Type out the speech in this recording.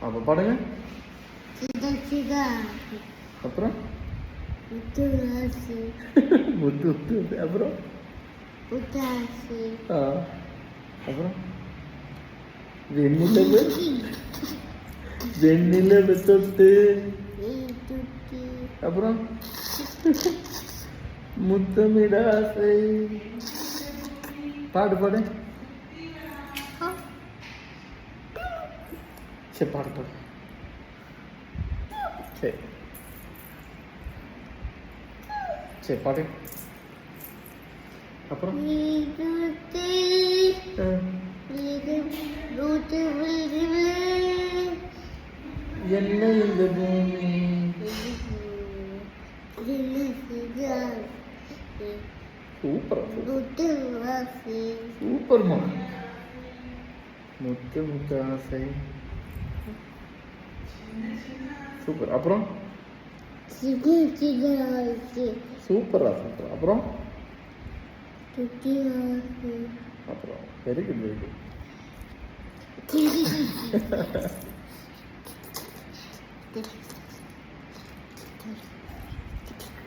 அப்போ பாடுங்க. சிதா சிதா. அப்புறம் முத்து ராசி. முத்து முத்து. அப்புறம் முத்தாசி. அப்புறம் வெண்ணிலவு. வெண்ணிலவு தொட்டு. அப்புறம் முத்தமிடாசை. பாடு பாடு. சரி பாடு பாடு. சரி சரி பாடு. அப்புறம் என்ன இந்த பூமி. சூப்பர் சூப்பர்மா. முத்து முத்து ஆசை. சூப்பர். அப்புறம் சூப்பரா சூப்பர். அப்புறம் அப்புறம் வெரி குட் வெரி குட்.